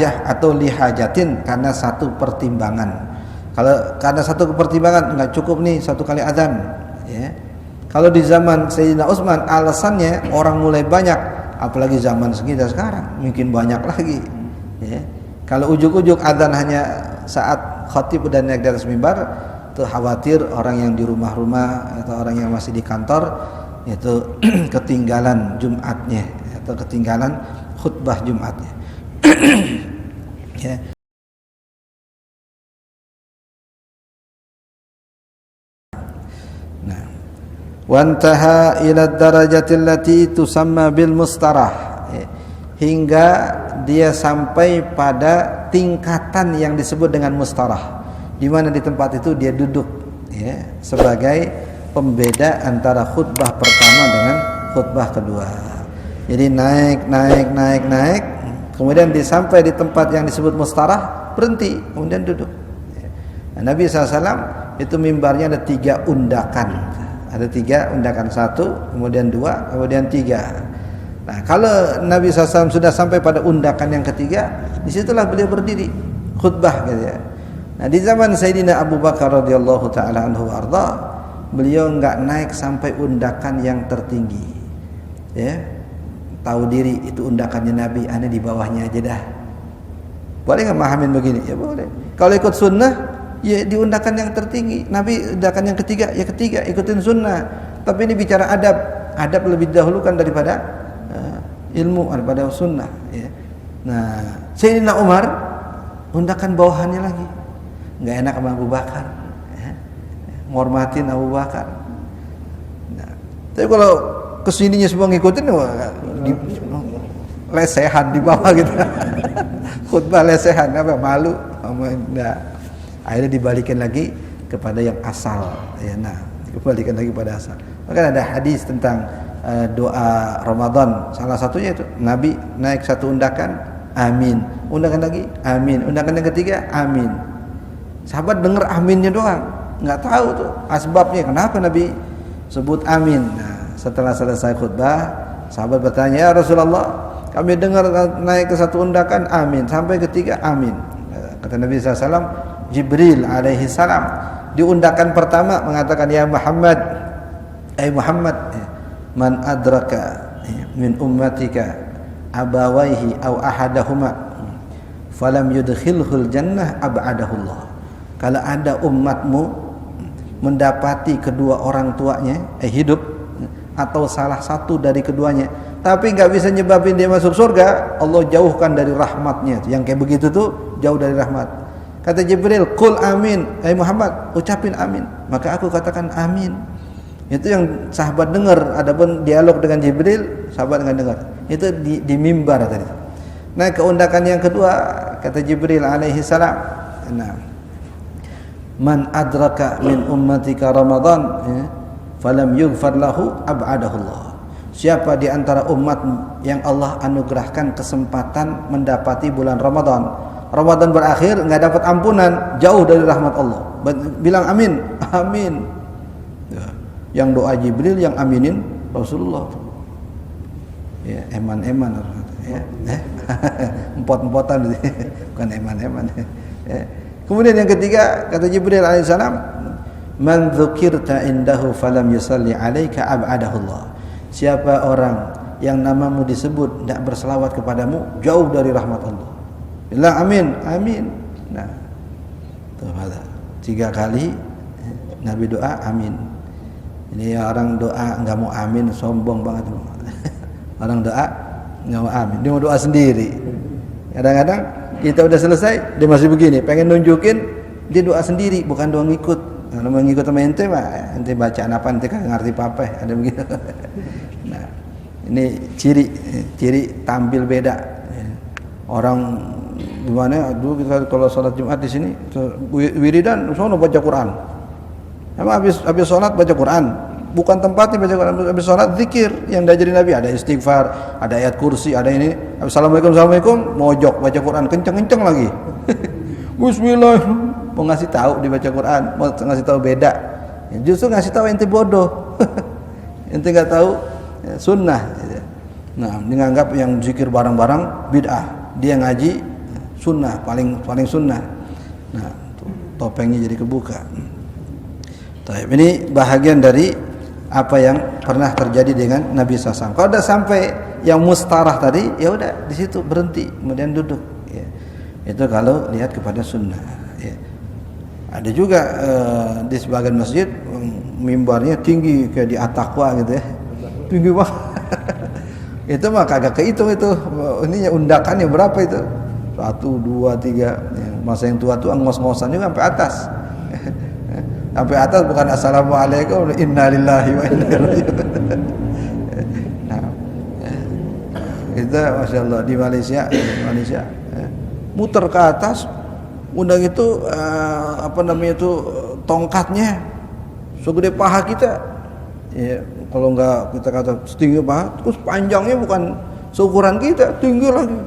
atau lihajatin, karena satu pertimbangan. Kalau karena satu pertimbangan nggak cukup nih satu kali azan, ya. Kalau di zaman Sayyidina Utsman alasannya orang mulai banyak, apalagi zaman kita sekarang mungkin banyak lagi, ya. Kalau ujuk-ujuk azan hanya saat khatib dan naik di atas mimbar, itu khawatir orang yang di rumah-rumah atau orang yang masih di kantor itu ketinggalan Jumatnya atau ketinggalan khutbah Jumatnya. Ya. Nah, wantaha ila darajatil lati tusamma bil mustarah, hingga dia sampai pada tingkatan yang disebut dengan mustarah, di mana di tempat itu dia duduk, ya, sebagai pembeda antara khutbah pertama dengan khutbah kedua. Jadi naik, kemudian sampai di tempat yang disebut mustarah, berhenti, kemudian duduk. Nah, Nabi SAW itu mimbarnya ada 3 undakan. Ada 3 undakan, 1, kemudian 2, kemudian 3. Nah, kalau Nabi SAW sudah sampai pada undakan yang ketiga, disitulah beliau berdiri khutbah, gitu ya. Nah, di zaman Sayyidina Abu Bakar radhiyallahu taala anhu arda, beliau enggak naik sampai undakan yang tertinggi. Ya. Tahu diri itu undakannya Nabi, ana di bawahnya aja dah. Boleh enggak mahamin begini? Ya boleh. Kalau ikut sunnah, ya di undakan yang tertinggi. Nabi undakan yang ketiga, ya ketiga, ikutin sunnah. Tapi ini bicara adab. Adab lebih dahulukan daripada ilmu, daripada sunnah, ya. Nah, Sayyidina Umar undakan bawahannya lagi. Enggak enak sama Abu Bakar, ya. Menghormatin Abu Bakar. Nah, tapi kalau kesininya semua ngikutin, lesehan di bawah gitu. Khutbah lesehan, apa malu, nah, akhirnya dibalikin lagi kepada yang asal, ya. Nah, dibalikan lagi pada asal. Maka ada hadis tentang doa Ramadan, salah satunya itu Nabi naik satu undakan, amin, undakan lagi, amin, undakan yang ketiga, amin. Sahabat dengar aminnya doang, nggak tahu tuh asbabnya kenapa Nabi sebut amin. Nah, setelah selesai khutbah, sahabat bertanya, ya Rasulullah, kami dengar naik ke satu undakan, amin, sampai ketiga, amin. Kata Nabi SAW, Jibril alaihi salam di undakan pertama mengatakan, ya Muhammad, Muhammad, man adraka min ummatika abawaihi aw ahadahuma falam yudkhilhul jannah ab'adahullah. Kalau ada umatmu mendapati kedua orang tuanya hidup atau salah satu dari keduanya, tapi enggak bisa nyebabin dia masuk surga, Allah jauhkan dari rahmatnya. Yang kayak begitu tuh jauh dari rahmat. Kata Jibril, qul amin, Muhammad, ucapin amin. Maka aku katakan amin. Itu yang sahabat dengar. Adapun dialog dengan Jibril, sahabat enggak dengar. Itu di mimbar tadi. Nah, keundakan yang kedua, kata Jibril alaihi salam, nah, man adraka min ummatika Ramadan, ya, falam yughfar lahu ab'adahullah. Siapa di antara umat yang Allah anugerahkan kesempatan mendapati bulan Ramadan, Ramadan berakhir enggak dapat ampunan, jauh dari rahmat Allah. Bilang amin, amin. Ya. Yang doa Jibril, yang aminin Rasulullah. Ya, eman-eman, ya. Empot-empotan, bukan eman-eman. Ya. Kemudian yang ketiga, kata Jibril alaihissalam, man dzukirta indahu falam yusalli alaika ab'adahullah. Siapa orang yang namamu disebut tidak berselawat kepadamu, jauh dari rahmat Allah. Bilang amin, amin. Nah, tuh ada 3 kali Nabi doa amin. Ini orang doa enggak mau amin, sombong banget. Orang doa enggak mau amin, dia mau doa sendiri. Kadang-kadang kita udah selesai, dia masih begini, pengen nunjukin dia doa sendiri, bukan doa ngikut. Kalau mau ngikut sama ente mah, ente bacaan apa ente kagak ngerti apa-apa, ada begitu. Nah, ini ciri tampil beda. Orang gimana dulu kita kalau sholat Jumat di sini wiridan, sono baca Quran. Emang habis sholat baca Quran, bukan tempatnya baca Quran. Habis sholat zikir yang diajarin Nabi, ada istighfar, ada ayat kursi, ada ini. Assalamualaikum, mojok baca Quran kenceng-kenceng lagi. Bismillah, mau ngasih tahu dibaca Quran, mau ngasih tahu beda. Justru ngasih tahu ente bodoh. Ente nggak tahu sunnah. Nah, menganggap yang zikir bareng-bareng bid'ah. Dia ngaji sunnah, paling sunnah. Nah, topengnya jadi kebuka. Taib. Ini bahagian dari apa yang pernah terjadi dengan Nabi SAW. Kalau udah sampai yang mustarah tadi, ya udah di situ berhenti, kemudian duduk. Ya. Itu kalau lihat kepada sunnah. Ya. Ada juga di sebagian masjid mimbarnya tinggi kayak di At-Taqwa gitu ya, tinggi banget. Itu mah kagak kehitung itu. Ini undakannya berapa itu? 1, 2, 3. Ya, masa yang tua tuh ngos-ngosan juga sampai atas. Sampai atas bukan assalamualaikum, innalillahi wa inna ilaihi raji'un. Nah, itu masya Allah di Malaysia, muter ke atas, undang itu tongkatnya segede paha kita. Ya, kalau enggak kita kata setinggi paha, terus panjangnya bukan seukuran kita, tinggi lagi.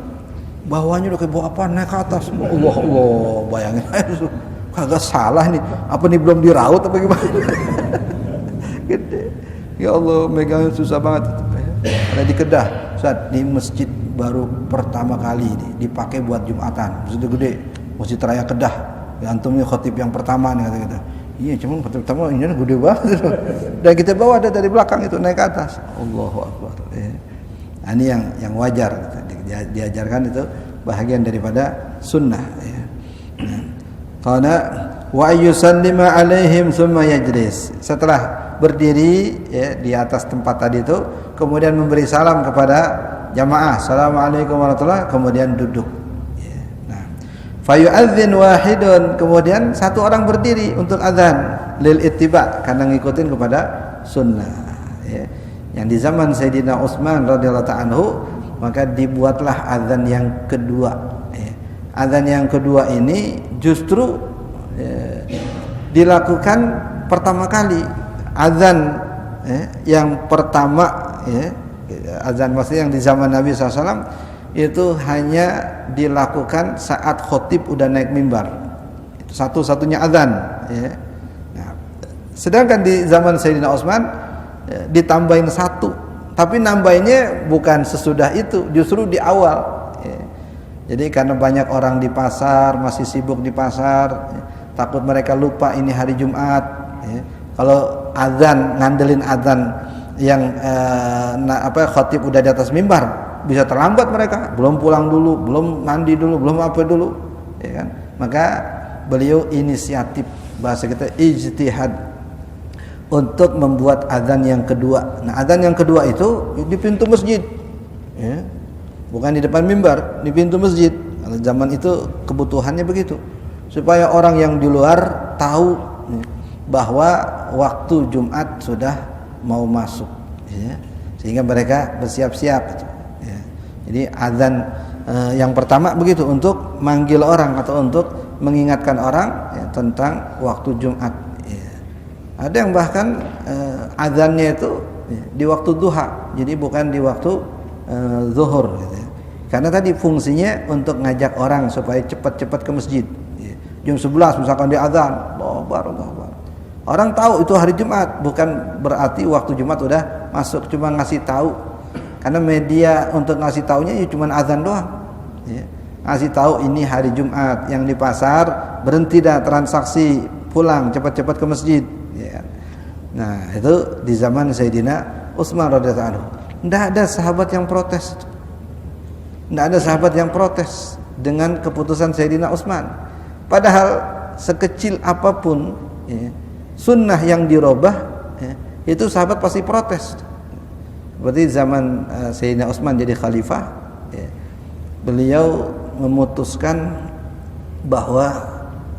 Bawahnya udah kayak bawa apa naik ke atas. Allah, bayangin aja. Kagak salah nih, apa nih belum diraut apa gimana? Gede. Ya Allah, megangnya susah banget. Ada di Kedah, saat di masjid baru pertama kali dipakai buat Jumatan, masjid gede, Masjid Raya Kedah. Antumnya khotib yang pertama nih kata-kata. Iya, cuman khotib pertama ini gede banget. Dan kita bawa ada dari belakang itu naik ke atas. Allahu Akbar. Nah, ini yang wajar, diajarkan itu bahagian daripada sunnah. Ya. Nah. Qala wa yusallimu alaihim thumma yajlis. Setelah berdiri ya, di atas tempat tadi itu, kemudian memberi salam kepada jamaah, assalamualaikum warahmatullahi, kemudian duduk. Ya. Nah, fayu'adzin wahidun, kemudian satu orang berdiri untuk azan lil ittiba, karena ngikutin kepada sunnah. Ya. Yang di zaman Sayyidina Utsman radhiyallahu ta'ala anhu, maka dibuatlah azan yang kedua. Ya. Azan yang kedua ini justru dilakukan pertama kali. Azan yang pertama azan maksudnya yang di zaman Nabi SAW itu hanya dilakukan saat khotib udah naik mimbar. Itu satu-satunya azan. Nah, sedangkan di zaman Sayyidina Utsman ditambahin satu, tapi nambahinnya bukan sesudah itu, justru di awal. Jadi karena banyak orang di pasar, masih sibuk di pasar, takut mereka lupa ini hari Jumat. Kalau azan, ngandelin azan yang khotib udah di atas mimbar, bisa terlambat mereka, belum pulang dulu, belum mandi dulu, belum apa dulu, ya kan? Maka beliau inisiatif, bahasa kita ijtihad, untuk membuat azan yang kedua. Nah, azan yang kedua itu di pintu masjid. Ya. Bukan di depan mimbar, di pintu masjid. Kalau zaman itu kebutuhannya begitu, supaya orang yang di luar tahu bahwa waktu Jumat sudah mau masuk, ya. Sehingga mereka bersiap-siap. Ya. Jadi azan yang pertama begitu, untuk manggil orang atau untuk mengingatkan orang ya, tentang waktu Jumat. Ya. Ada yang bahkan azannya itu ya, di waktu duha, jadi bukan di waktu zuhur gitu ya. Karena tadi fungsinya untuk ngajak orang supaya cepat-cepat ke masjid ya. Jam 11 misalkan dia azan, Allahu Akbar. Orang tahu itu hari Jumat, bukan berarti waktu Jumat udah masuk, cuma ngasih tahu. Karena media untuk ngasih taunya ya cuma azan doang ya. Ngasih tahu ini hari Jumat, yang di pasar berhenti dah transaksi, pulang cepat-cepat ke masjid ya. Nah, itu di zaman Sayyidina Utsman radhiyallahu anhu. Tidak ada sahabat yang protes. Tidak ada sahabat yang protes dengan keputusan Sayyidina Utsman. Padahal sekecil apapun ya, sunnah yang dirubah ya, itu sahabat pasti protes. Berarti zaman Sayyidina Utsman jadi khalifah ya, beliau memutuskan bahwa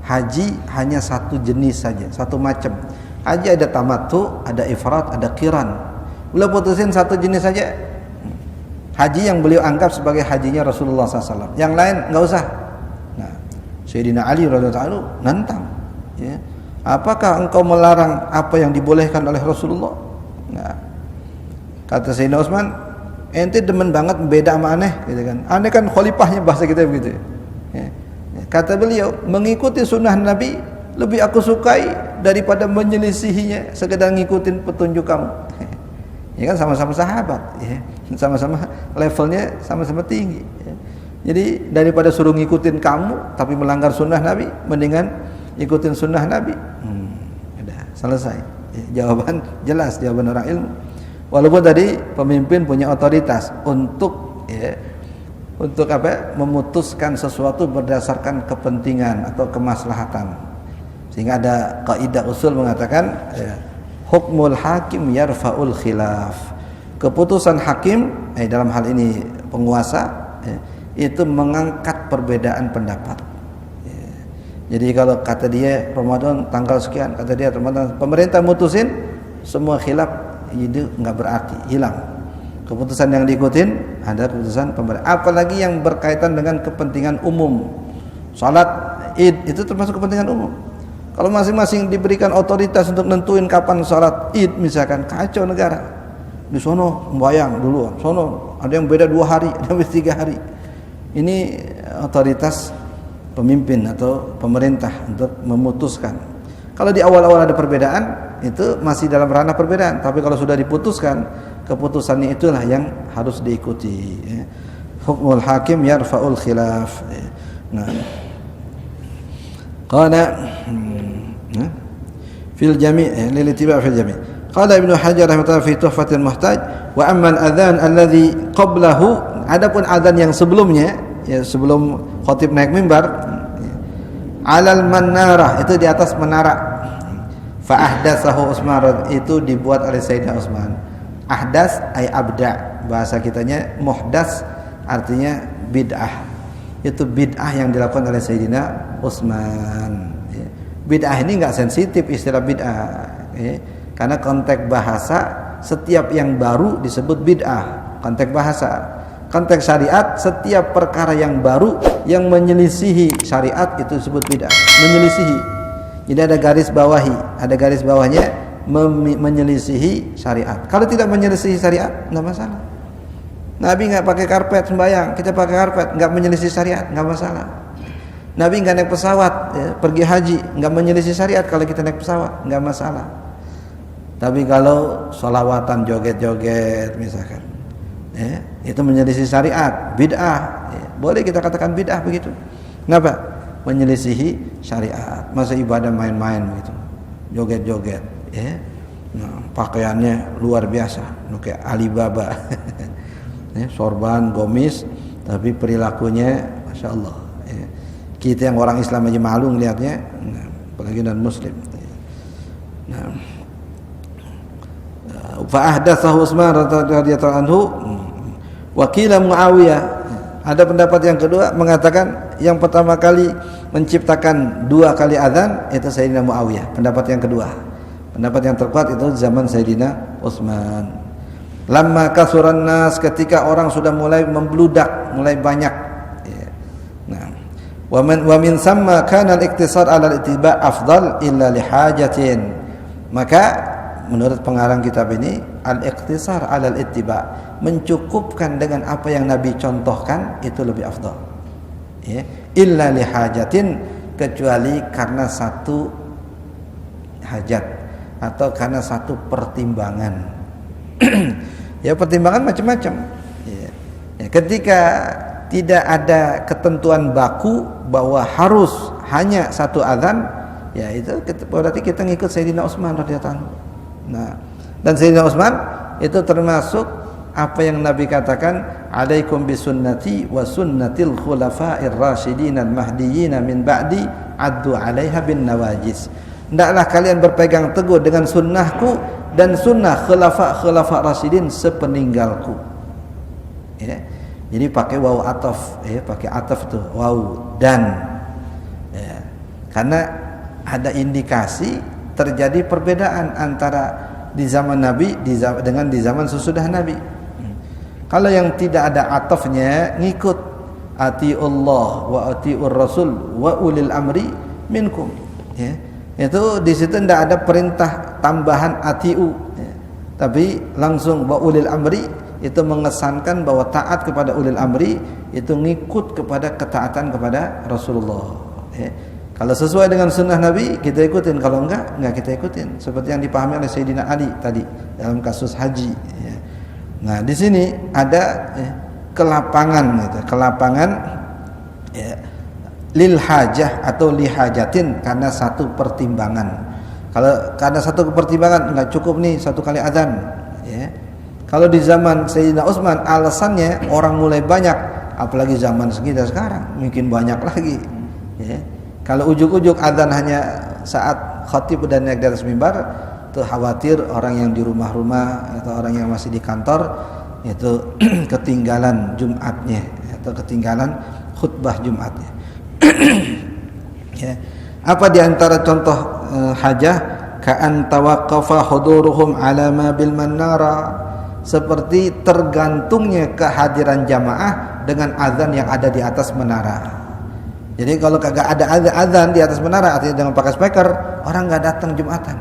haji hanya satu jenis saja, satu macam. Haji ada tamattu, ada ifrat, ada qiran. Beliau putusin satu jenis saja, haji yang beliau anggap sebagai hajinya Rasulullah SAW. Yang lain nggak usah. Nah, Sayyidina Ali radhiyallahu anhu nantang, ya, apakah engkau melarang apa yang dibolehkan oleh Rasulullah? Nah, kata Sayyidina Utsman, ente demen banget beda sama aneh, gitu kan? Aneh kan khalifahnya, bahasa kita begitu. Ya. Kata beliau, mengikuti sunnah Nabi lebih aku sukai daripada menyelisihinya, sekedar ngikutin petunjuk kamu. Ya kan sama-sama sahabat, ya. Sama-sama levelnya sama-sama tinggi. Ya. Jadi daripada suruh ngikutin kamu tapi melanggar sunnah Nabi, mendingan ikutin sunnah Nabi. Udah selesai. Jawaban jelas, jawaban orang ilmu. Walaupun tadi pemimpin punya otoritas untuk untuk memutuskan sesuatu berdasarkan kepentingan atau kemaslahatan. Sehingga ada kaidah usul mengatakan hukmul hakim yarfa'ul khilaf. Keputusan hakim dalam hal ini penguasa itu mengangkat perbedaan pendapat. Jadi kalau kata dia Ramadan tanggal sekian, kata dia Ramadan, pemerintah mutusin, semua khilaf itu enggak berarti, hilang. Keputusan yang diikutin ada keputusan pemerintah. Apalagi yang berkaitan dengan kepentingan umum. Salat Id itu termasuk kepentingan umum. Kalau masing-masing diberikan otoritas untuk nentuin kapan salat Id misalkan, kacau negara. Di sono membayang dulu, sono ada yang beda 2 hari, ada yang 3 hari. Ini otoritas pemimpin atau pemerintah untuk memutuskan. Kalau di awal-awal ada perbedaan, itu masih dalam ranah perbedaan. Tapi kalau sudah diputuskan, keputusannya itulah yang harus diikuti. Hukmul hakim yarfa'ul khilaf. Nah, qala fil jami' lil ittiba' fil jami'. Qala Ibnu Hajar rahimahullah fi Tuhfatil Muhtaj, wa amma al-adzan alladhi qablahu, adapun adzan yang sebelumnya, ya sebelum khatib naik mimbar, alal manarah, itu di atas menara. Fa ahdatsahu Utsman, itu dibuat oleh Sayyidina Utsman. Ahdas ay abda, bahasa kitanya muhdas artinya bid'ah. Itu bid'ah yang dilakukan oleh Sayyidina Utsman. Bid'ah ini enggak sensitif istilah bid'ah, karena konteks bahasa setiap yang baru disebut bid'ah, konteks bahasa. Konteks syariat, setiap perkara yang baru yang menyelisihi syariat itu disebut bid'ah, menyelisihi. Jadi ada garis bawahi, ada garis bawahnya menyelisihi syariat. Kalau tidak menyelisihi syariat, enggak masalah. Nabi enggak pakai karpet sembahyang, kita pakai karpet, enggak menyelisihi syariat, enggak masalah. Nabi enggak naik pesawat, pergi haji, enggak menyelisihi syariat. Kalau kita naik pesawat, enggak masalah. Tapi kalau sholawatan joget-joget misalkan, itu menyelisih syariat, bid'ah. Boleh kita katakan bid'ah begitu. Kenapa? Menyelisihi syariat. Masa ibadah main-main begitu, joget-joget, nah, pakaiannya luar biasa, kayak Alibaba, sorban, gomis, tapi perilakunya, masya Allah. Kita yang orang Islam aja malu ngelihatnya, apalagi non Muslim. Nah, fa ahdatsahu Utsman radhiyallahu anhu wa qila Muawiyah. Ada pendapat yang kedua mengatakan yang pertama kali menciptakan 2 kali azan itu Sayyidina Muawiyah. Pendapat yang kedua. Pendapat yang terkuat itu zaman Sayyidina Utsman. Lamma kasuran nas, ketika orang sudah mulai membludak, mulai banyak. Nah, wa min samma kana al-iktisar 'ala al-ittiba' afdal illa li hajatin. Maka menurut pengarang kitab ini, al-iqtisar 'alal ittiba', mencukupkan dengan apa yang Nabi contohkan itu lebih afdal. Illa li hajatin, kecuali karena satu hajat atau karena satu pertimbangan. Ya, pertimbangan macam-macam. Ketika tidak ada ketentuan baku bahwa harus hanya satu azan, ya itu berarti kita ngikut Sayyidina Utsman radhiyallahu anhu. Nah, dan Sayyidina Utsman itu termasuk apa yang Nabi katakan, alaikum bisunnati wa sunnatil khulafa'ir rasyidin al-mahdiyyin min ba'di addu 'alaiha bin nawajis. Hendaklah kalian berpegang teguh dengan sunnahku dan sunnah khulafa' rasyidin sepeninggalku. Jadi pakai waw ataf, pakai ataf tuh, waw dan. Karena ada indikasi terjadi perbedaan antara di zaman Nabi dengan di zaman sesudah Nabi. Kalau yang tidak ada atafnya, ngikut atiullah wa atiur rasul wa ulil amri minkum. Itu di situ tidak ada perintah tambahan atiu, tapi langsung wa ulil amri, itu mengesankan bahwa taat kepada ulil amri itu ngikut kepada ketaatan kepada Rasulullah. Kalau sesuai dengan sunnah Nabi kita ikutin, kalau enggak kita ikutin. Seperti yang dipahami oleh Sayyidina Ali tadi dalam kasus haji. Nah, di sini ada ke lapangan gitu, ke lapangan ya, lil hajah atau li hajatin, karena satu pertimbangan. Kalau karena satu pertimbangan nggak cukup nih satu kali azan ya. Kalau di zaman Sayyidina Utsman alasannya orang mulai banyak, apalagi zaman kita sekarang mungkin banyak lagi ya. Kalau ujuk-ujuk azan hanya saat khatib dan naik di atas mimbar, tuh khawatir orang yang di rumah-rumah atau orang yang masih di kantor itu ketinggalan Jumatnya atau ketinggalan khutbah Jumatnya. Ya. Apa di antara contoh hajah? Ka'an tawaqqafa huduruhum ala ma bil manara, seperti tergantungnya kehadiran jamaah dengan azan yang ada di atas menara. Jadi kalau kagak ada azan di atas menara, artinya dengan pakai speaker, orang nggak datang Jumatan.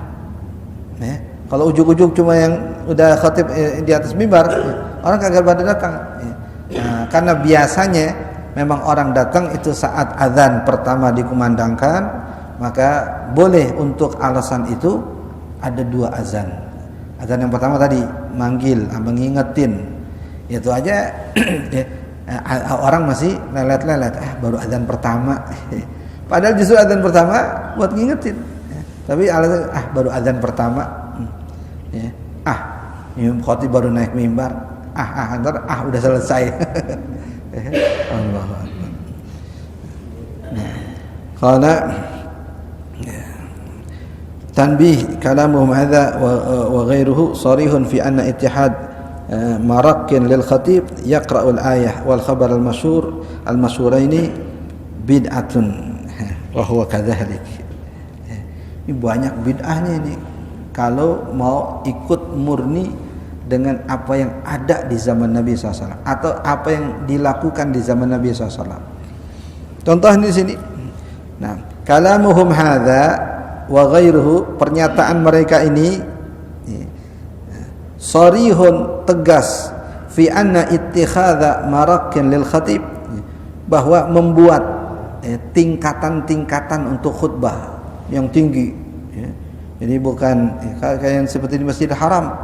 Ya. Kalau ujuk-ujuk cuma yang udah khatib di atas mimbar, orang kagak pada datang. Ya. Nah, karena biasanya memang orang datang itu saat azan pertama dikumandangkan, maka boleh untuk alasan itu ada dua azan. Azan yang pertama tadi manggil, mengingetin, itu aja ya, orang masih lelet-lelet, baru azan pertama. Padahal justru azan pertama buat ngingetin. Ya. Tapi alasan baru azan pertama. Ya. Imam khatib baru naik mimbar. Ntar udah selesai. Allahu Akbar. Qala tanbih kalamuhum hadza wa ghairuhu sarihun fi anna ittihad marakin lil khatib yaqra'ul ayah wal khabar al masyhuraini bid'atun wa huwa kadzalik. Ini banyak bid'ahnya ini kalau mau ikut murni dengan apa yang ada di zaman Nabi SAW atau apa yang dilakukan di zaman Nabi SAW. Contoh di sini. Nah, kalamuhum hadza wa ghairuhu, pernyataan mereka ini sarihun, tegas, fi anna ittikhadha marakin lil khatib, bahwa membuat tingkatan-tingkatan untuk khutbah yang tinggi ya. Jadi bukan kayak yang seperti di Masjidil Haram,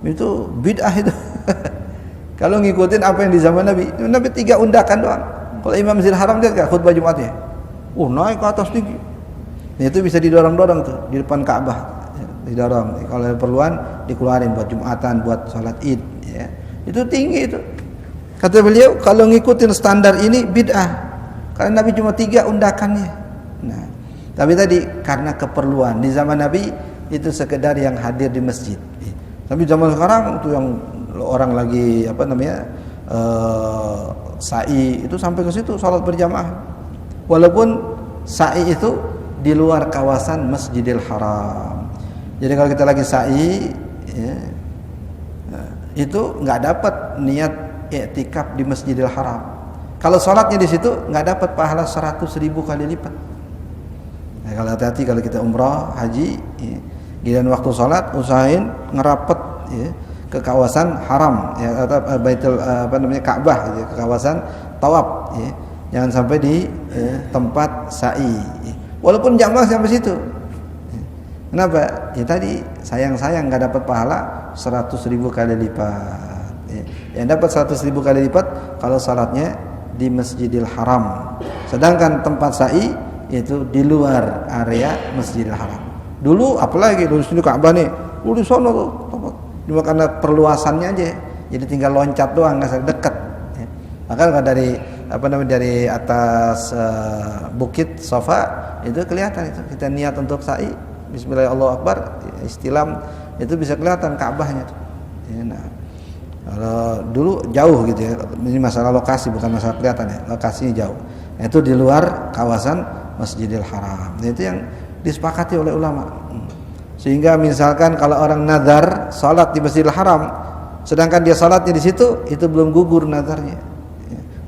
itu bid'ah itu. Kalau ngikutin apa yang di zaman Nabi 3 undakan doang. Kalau Imam Masjidil Haram lihat enggak khutbah Jumatnya? Naik ke atas tinggi. Nah, itu bisa didorong-dorong tuh di depan Ka'bah. Didorong. Kalau ada perluan dikeluarin buat Jumatan, buat salat Id ya. Itu tinggi itu. Kata beliau kalau ngikutin standar ini bid'ah. Karena Nabi cuma 3 undakannya. Nah, tapi tadi karena keperluan di zaman Nabi itu sekedar yang hadir di masjid. Tapi zaman sekarang itu yang orang lagi sa'i itu sampai ke situ salat berjamaah. Walaupun sa'i itu di luar kawasan Masjidil Haram. Jadi kalau kita lagi sa'i ya, itu nggak dapat niat i'tikaf di Masjidil Haram. Kalau sholatnya di situ nggak dapat pahala 100.000 kali lipat. Nah, kalau hati-hati kalau kita umrah, haji, ya, giliran waktu sholat usahain ngerapet ya, ke kawasan haram ya, atau Baitul Ka'bah ya, ke kawasan tawaf ya. Jangan sampai di tempat sa'i. Walaupun jamaah sampai situ. Kenapa? Ya tadi sayang nggak dapat pahala 100.000 kali lipat. Ya. Yang dapat 100.000 kali lipat kalau salatnya di Masjidil Haram. Sedangkan tempat sa'i itu di luar area Masjidil Haram. Dulu apalagi dulu sini Ka'bah nih, di sono tuh. Cuma karena perluasannya aja. Jadi tinggal loncat doang, nggak dekat. Ya. Maka dari atas bukit Safa itu kelihatan itu kita niat untuk sa'i Bismillahirrahmanirrahim istilam itu bisa kelihatan Ka'bahnya tuh. Ya, nah, kalau dulu jauh gitu ya, ini masalah lokasi bukan masalah kelihatan ya, lokasinya jauh. Nah, itu di luar kawasan Masjidil Haram. Nah, itu yang disepakati oleh ulama. Sehingga misalkan kalau orang nazar salat di Masjidil Haram, sedangkan dia salatnya di situ, itu belum gugur nazarnya.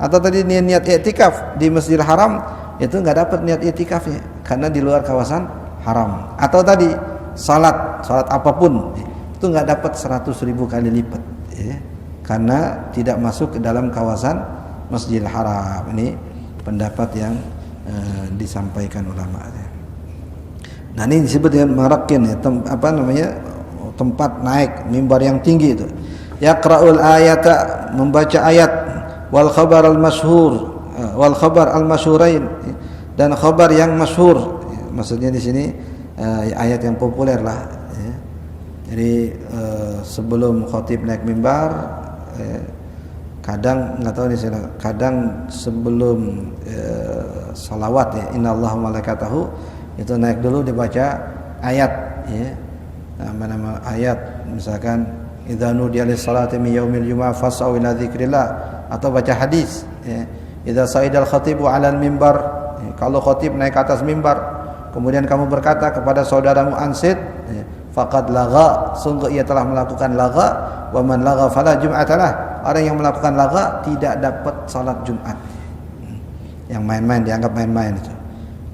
Atau tadi niat i'tikaf di Masjidil Haram itu nggak dapat niat i'tikafnya karena di luar kawasan haram. Atau tadi salat apapun itu nggak dapat 100.000 kali lipat ya, karena tidak masuk ke dalam kawasan Masjidil Haram. Ini pendapat yang disampaikan ulama. Nah, ini disebut dengan marakin ya, tempat naik mimbar yang tinggi itu. Yaqra'ul ayata, membaca ayat wal khabar al masyhur wal khabar al masyhurain, dan khabar yang masyhur. Maksudnya di sini ayat yang populer lah. Jadi sebelum khatib naik mimbar, kadang nggak tahu nih, kadang sebelum salawat ya, innallaha malaikatahu, itu naik dulu dibaca ayat ya. Nama-nama ayat misalkan idza nudiya lis-salati min yaumil jumu'ah fas'au ila dzikrillah, atau baca hadis ya. Idza sa'idal khatibu 'alal mimbar, ya, kalau khatib naik ke atas mimbar kemudian kamu berkata kepada saudaramu ansit, ya, faqad lagha, sungguh ia telah melakukan lagha, wa man lagha fala jum'atalah, orang yang melakukan lagha tidak dapat salat Jumat. Yang main-main dianggap main-main itu.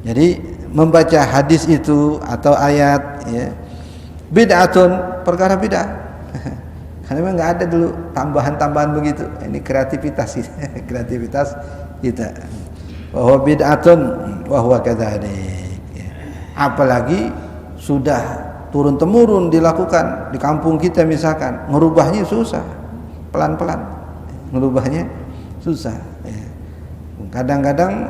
Jadi membaca hadis itu atau ayat ya, bid'atun, perkara bid'ah. Karena memang enggak ada dulu tambahan-tambahan begitu. Ini kreativitas kreativitas kita. Wa huwa bid'atun wa huwa kadzalik. Apalagi sudah turun temurun dilakukan di kampung kita misalkan, merubahnya susah. Pelan-pelan. Merubahnya susah. Kadang-kadang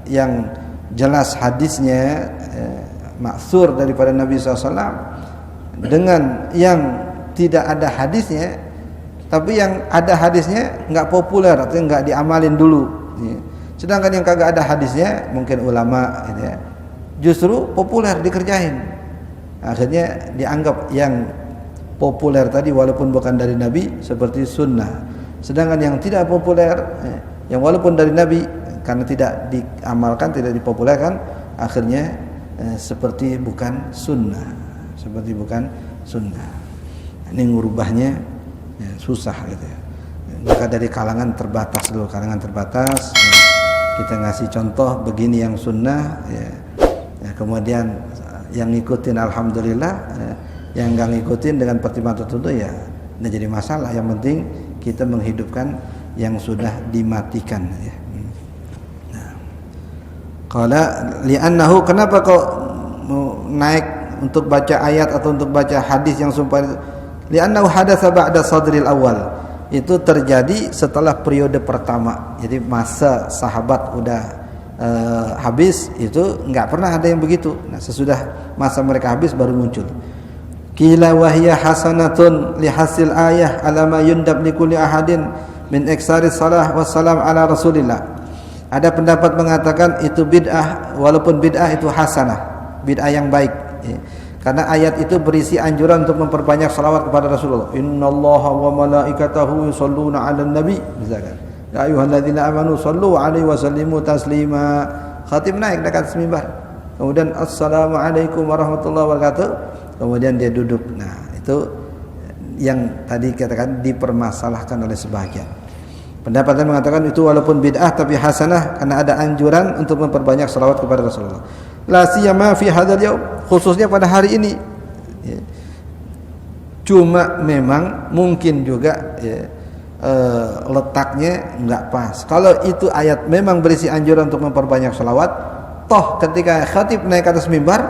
yang jelas hadisnya maksur daripada Nabi SAW dengan yang tidak ada hadisnya, tapi yang ada hadisnya nggak populer atau nggak diamalin dulu. Sedangkan yang kagak ada hadisnya mungkin ulama gitu ya, justru populer dikerjain. Akhirnya dianggap yang populer tadi walaupun bukan dari Nabi seperti sunnah. Sedangkan yang tidak populer, yang walaupun dari Nabi karena tidak diamalkan, tidak dipopulerkan, akhirnya seperti bukan sunnah, seperti bukan sunnah. Ini ngurubahnya ya, susah gitu ya. Maka dari kalangan terbatas dulu, kalangan terbatas ya, kita ngasih contoh begini yang sunnah ya, ya, kemudian yang ngikutin alhamdulillah ya, yang nggak ngikutin dengan pertimbangan tertentu ya nggak jadi masalah. Yang penting kita menghidupkan yang sudah dimatikan ya. Qala li'annahu, kenapa kok naik untuk baca ayat atau untuk baca hadis yang sumpah itu? Li'annahu hadatsa ba'da sadril awal. Itu terjadi setelah periode pertama. Jadi masa sahabat udah habis, itu enggak pernah ada yang begitu. Nah, sesudah masa mereka habis baru muncul. Qila wa hiya hasanatun li hasil ayah ala ma yundab li kulli ahadin min iksaris salah wassalam ala Rasulillah. Ada pendapat mengatakan itu bid'ah, walaupun bid'ah itu hasanah, bid'ah yang baik ya. Karena ayat itu berisi anjuran untuk memperbanyak salawat kepada Rasulullah. Innallaha wa malaikatahu yusholluna 'alan nabi, misalkan. Ya ayyuhalladzina amanu shallu 'alaihi wa sallimu taslima. Khatib naik dekat mimbar. Kemudian assalamualaikum warahmatullahi wabarakatuh. Kemudian dia duduk. Nah, itu yang tadi katakan dipermasalahkan oleh sebagian. Pendapat yang mengatakan itu walaupun bid'ah tapi hasanah karena ada anjuran untuk memperbanyak salawat kepada Rasulullah. La siyama fi hadzal yaum, khususnya pada hari ini. Ya. Cuma memang mungkin juga ya, letaknya enggak pas. Kalau itu ayat memang berisi anjuran untuk memperbanyak salawat, toh ketika khatib naik ke atas mimbar,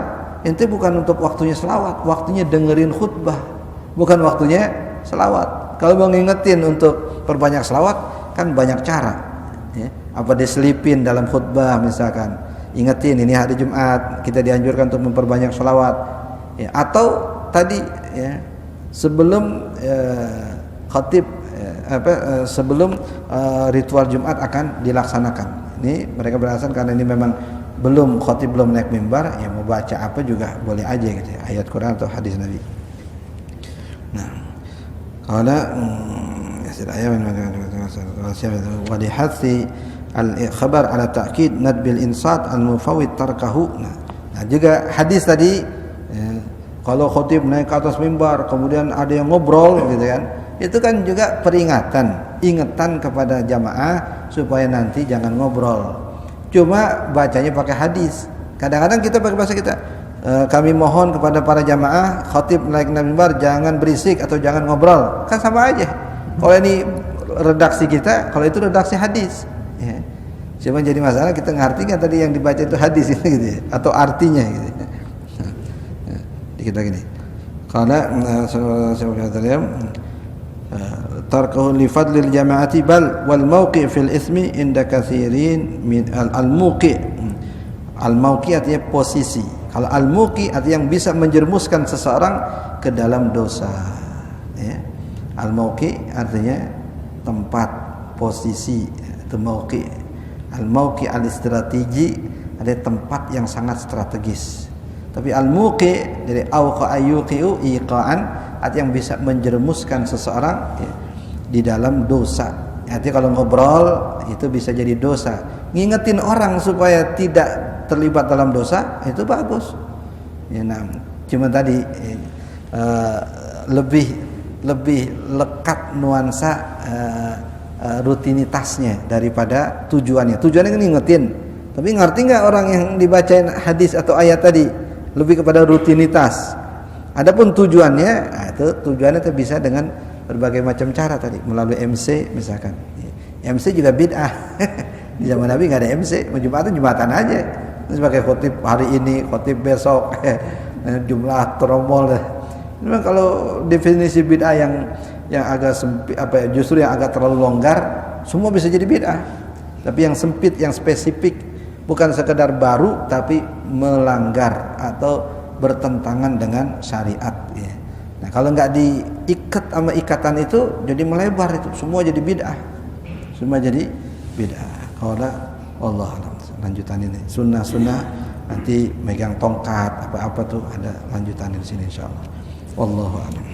itu bukan untuk waktunya salawat, waktunya dengerin khutbah, bukan waktunya salawat. Kalau mau ngingetin untuk perbanyak salawat kan banyak cara ya. Apa diselipin dalam khutbah misalkan, ingetin ini hari Jumat kita dianjurkan untuk memperbanyak sholawat ya. Atau tadi ya, sebelum khatib sebelum ritual Jumat akan dilaksanakan. Ini mereka beralasan karena ini memang belum khatib belum naik mimbar ya, mau baca apa juga boleh aja gitu ya, ayat Quran atau hadis Nabi. Nah, qala ayat wa lihathi al-khabar ala ta'kid nadbil insat al-mufawwid tarkahu. Nah, juga hadis tadi ya, kalau khatib naik ke atas mimbar kemudian ada yang ngobrol gitu kan, itu kan juga peringatan, ingatan kepada jamaah supaya nanti jangan ngobrol. Cuma bacanya pakai hadis. Kadang-kadang kita pakai bahasa kita, kami mohon kepada para jamaah khatib naik ke mimbar jangan berisik atau jangan ngobrol. Kan sama aja. Kalau ini redaksi kita, kalau itu redaksi hadis ya. Cuma jadi masalah kita ngerti kan tadi yang dibaca itu hadis itu gitu ya, atau artinya gitu ya. Dikit lagi nih. Karena tarkahu li fadlil jama'ati bal wal mawqi' fil ismi inda katsirin min al-muqi'. Al-mawqi' artinya posisi. Kalau al-muqi' artinya yang bisa menjerumuskan seseorang ke dalam dosa. Ya. Al-mawqi' artinya tempat, posisi, itu mawqi'. Al-mawqi' al-strategi ada tempat yang sangat strategis. Tapi al-muqi' dari auqa ayyuqi'u iqa'an artinya yang bisa menjerumuskan seseorang ya, di dalam dosa. Artinya kalau ngobrol itu bisa jadi dosa. Ngingetin orang supaya tidak terlibat dalam dosa itu bagus. Ya, nah, cuma tadi lebih lekat nuansa rutinitasnya daripada tujuannya. Tujuannya kan ngingetin. Tapi ngerti nggak orang yang dibacain hadis atau ayat tadi? Lebih kepada rutinitas. Adapun tujuannya, tujuannya itu bisa dengan berbagai macam cara tadi, melalui MC misalkan. MC juga bid'ah. Di zaman Nabi nggak ada MC, Jumatan aja. Sebagai khotib hari ini, khotib besok, jumlah tromol. Memang kalau definisi bid'ah yang agak sempit, justru yang agak terlalu longgar, semua bisa jadi bid'ah. Tapi yang sempit, yang spesifik, bukan sekedar baru, tapi melanggar atau bertentangan dengan syariat. Ya. Nah kalau nggak diikat sama ikatan itu, jadi melebar itu, semua jadi bid'ah. Semua jadi bid'ah. Qala wallahu a'lam. Lanjutan ini sunnah nanti megang tongkat apa tuh ada lanjutan di sini insyaallah. Wallahu a'lam.